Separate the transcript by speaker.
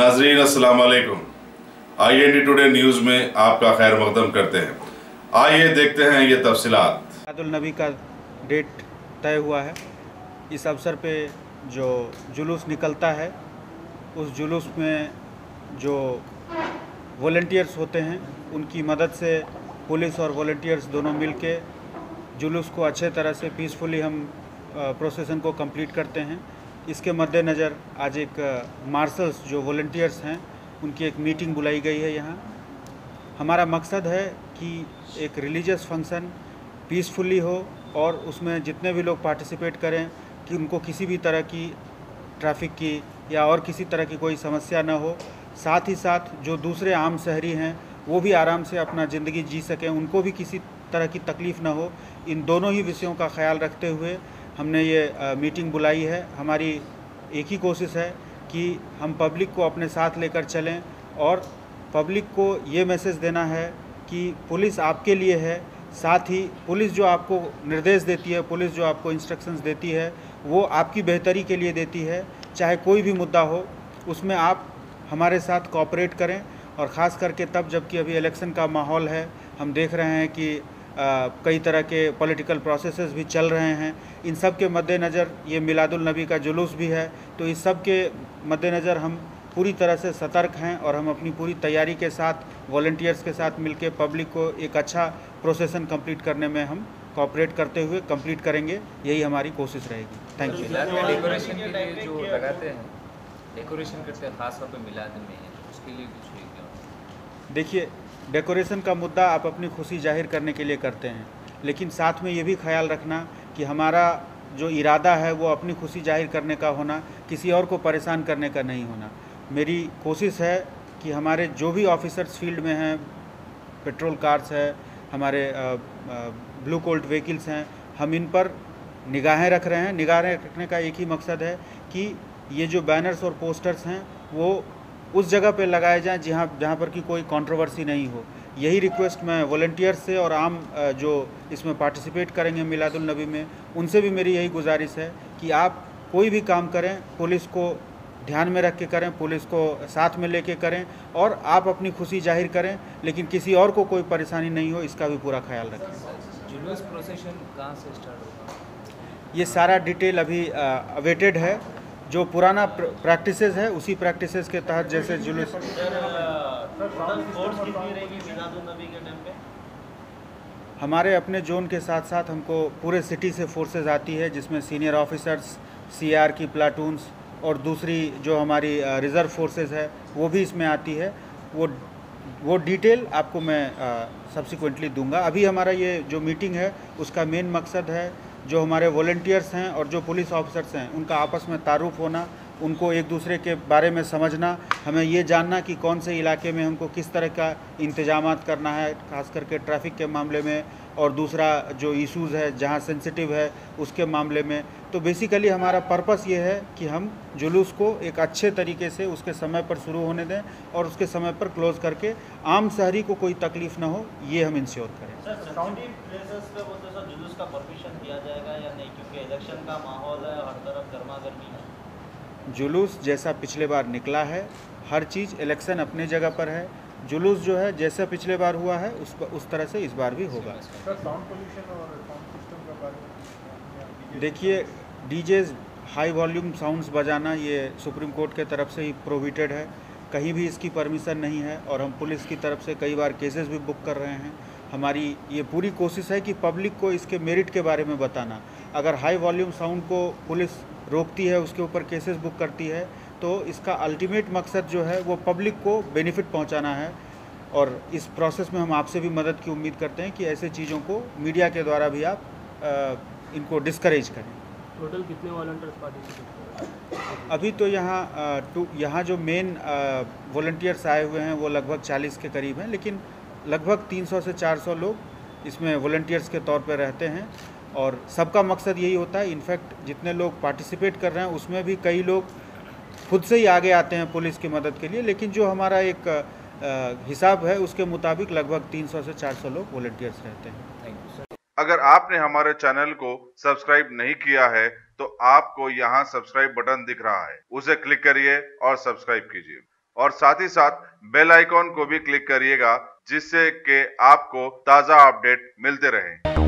Speaker 1: नाजरीन अस्सलाम वालेकुम। IND टुडे न्यूज़ में आपका खैर मकदम करते हैं। आइए देखते हैं ये तफसीलात।
Speaker 2: मिलादुल नबी का डेट तय हुआ है। इस अवसर पे जो जुलूस निकलता है, उस जुलूस में जो वॉलंटियर्स होते हैं उनकी मदद से पुलिस और वॉलंटियर्स दोनों मिलके जुलूस को अच्छे तरह से पीसफुली हम प्रोसेसन को कंप्लीट करते हैं। इसके मद्देनज़र आज एक मार्शल्स जो वॉलंटियर्स हैं उनकी एक मीटिंग बुलाई गई है यहाँ। हमारा मकसद है कि एक रिलीजियस फंक्शन पीसफुली हो और उसमें जितने भी लोग पार्टिसिपेट करें कि उनको किसी भी तरह की ट्रैफिक की या और किसी तरह की कोई समस्या ना हो। साथ ही साथ जो दूसरे आम शहरी हैं वो भी आराम से अपना ज़िंदगी जी सकें, उनको भी किसी तरह की तकलीफ़ ना हो। इन दोनों ही विषयों का ख्याल रखते हुए हमने ये मीटिंग बुलाई है। हमारी एक ही कोशिश है कि हम पब्लिक को अपने साथ लेकर चलें और पब्लिक को ये मैसेज देना है कि पुलिस आपके लिए है। साथ ही पुलिस जो आपको निर्देश देती है, पुलिस जो आपको इंस्ट्रक्शंस देती है, वो आपकी बेहतरी के लिए देती है। चाहे कोई भी मुद्दा हो उसमें आप हमारे साथ कोऑपरेट करें, और ख़ास करके तब जबकि अभी इलेक्शन का माहौल है। हम देख रहे हैं कि कई तरह के पॉलिटिकल प्रोसेसेस भी चल रहे हैं। इन सब के मद्देनज़र ये मिलादुल नबी का जुलूस भी है, तो इस सब के मद्देनज़र हम पूरी तरह से सतर्क हैं और हम अपनी पूरी तैयारी के साथ वॉलंटियर्स के साथ मिलकर पब्लिक को एक अच्छा प्रोसेसन कंप्लीट करने में हम कोऑपरेट करते हुए कंप्लीट करेंगे। यही हमारी कोशिश रहेगी। Thank you.
Speaker 3: डेकोरेशन के लिए जो लगाते हैं, डेकोरेशन करते हैं खास तौर पे मिलाद में, उसके लिए कुछ है क्या?
Speaker 2: देखिए, डेकोरेशन का मुद्दा आप अपनी खुशी जाहिर करने के लिए करते हैं, लेकिन साथ में ये भी ख्याल रखना कि हमारा जो इरादा है वो अपनी खुशी जाहिर करने का होना, किसी और को परेशान करने का नहीं होना। मेरी कोशिश है कि हमारे जो भी ऑफिसर्स फील्ड में हैं, पेट्रोल कार्स है, हमारे ब्लू कोल्ट व्हीकल्स हैं, हम इन पर निगाहें रख रहे हैं। निगाहें रखने का एक ही मकसद है कि ये जो बैनर्स और पोस्टर्स हैं वो उस जगह पे लगाए जाएं जहाँ पर कि कोई कंट्रोवर्सी नहीं हो। यही रिक्वेस्ट मैं वॉलंटियर्स से और आम जो इसमें पार्टिसिपेट करेंगे मिलादुल नबी में, उनसे भी मेरी यही गुजारिश है कि आप कोई भी काम करें पुलिस को ध्यान में रख के करें, पुलिस को साथ में लेके करें और आप अपनी खुशी जाहिर करें, लेकिन किसी और को कोई परेशानी नहीं हो, इसका भी पूरा ख्याल रखें।
Speaker 3: जुलूस प्रोसेशन कहाँ से स्टार्ट होगा?
Speaker 2: ये सारा डिटेल अभी अवेटेड है। जो पुराना प्रैक्टिसेस है उसी प्रैक्टिसेस के तहत जैसे जुलूस हमारे अपने जोन के साथ साथ हमको पूरे सिटी से फोर्सेस आती है, जिसमें सीनियर ऑफिसर्स, CR की प्लाटून्स और दूसरी जो हमारी रिज़र्व फोर्सेस है वो भी इसमें आती है। वो डिटेल आपको मैं सब्सिक्वेंटली दूंगा। अभी हमारा ये जो मीटिंग है उसका मेन मकसद है जो हमारे वॉलंटियर्स हैं और जो पुलिस ऑफिसर्स हैं उनका आपस में तारुफ होना, उनको एक दूसरे के बारे में समझना, हमें ये जानना कि कौन से इलाके में हमको किस तरह का इंतजामात करना है, खास करके ट्रैफिक के मामले में, और दूसरा जो इश्यूज़ है जहाँ सेंसिटिव है उसके मामले में। तो बेसिकली हमारा पर्पस ये है कि हम जुलूस को एक अच्छे तरीके से उसके समय पर शुरू होने दें और उसके समय पर क्लोज़ करके आम शहरी को कोई तकलीफ़ ना हो, ये हम इंश्योर करें।
Speaker 4: जुलूस का परमिशन दिया जाएगा या नहीं, क्योंकि इलेक्शन का माहौल है, हर तरफ गर्मा गर्मी है।
Speaker 2: जुलूस जैसा पिछले बार निकला है, हर चीज़, इलेक्शन अपनी जगह पर है। जुलूस जो है जैसा पिछले बार हुआ है उस तरह से इस बार भी होगा।
Speaker 5: साउंड पोल्यूशन और साउंड सिस्टम का बारे में
Speaker 2: देखिए, डीजेज हाई वॉल्यूम साउंड्स बजाना ये सुप्रीम कोर्ट के तरफ से ही प्रोहिबिटेड है, कहीं भी इसकी परमिशन नहीं है और हम पुलिस की तरफ से कई बार केसेस भी बुक कर रहे हैं। हमारी ये पूरी कोशिश है कि पब्लिक को इसके मेरिट के बारे में बताना। अगर हाई वॉल्यूम साउंड को पुलिस रोकती है, उसके ऊपर केसेस बुक करती है, तो इसका अल्टीमेट मकसद जो है वो पब्लिक को बेनिफिट पहुंचाना है। और इस प्रोसेस में हम आपसे भी मदद की उम्मीद करते हैं कि ऐसे चीज़ों को मीडिया के द्वारा भी आप इनको डिस्करेज करें।
Speaker 6: टोटल कितने वॉलंटियर्स पार्टिसिपेट कर रहे हैं?
Speaker 2: अभी तो यहाँ जो मेन वॉलंटियर्स आए हुए हैं वो लगभग 40 के करीब हैं, लेकिन लगभग 300 से 400 लोग इसमें वॉलंटियर्स के तौर पर रहते हैं और सबका मकसद यही होता है। इनफैक्ट जितने लोग पार्टिसिपेट कर रहे हैं उसमें भी कई लोग खुद से ही आगे आते हैं पुलिस की मदद के लिए, लेकिन जो हमारा एक हिसाब है उसके मुताबिक लगभग 300 से 400 लोग वॉलंटियर्स रहते हैं।
Speaker 1: अगर आपने हमारे चैनल को सब्सक्राइब नहीं किया है तो आपको यहाँ सब्सक्राइब बटन दिख रहा है, उसे क्लिक करिए और सब्सक्राइब कीजिए। और साथ ही साथ बेल आइकॉन को भी क्लिक करिएगा, जिससे कि आपको ताज़ा अपडेट मिलते रहे।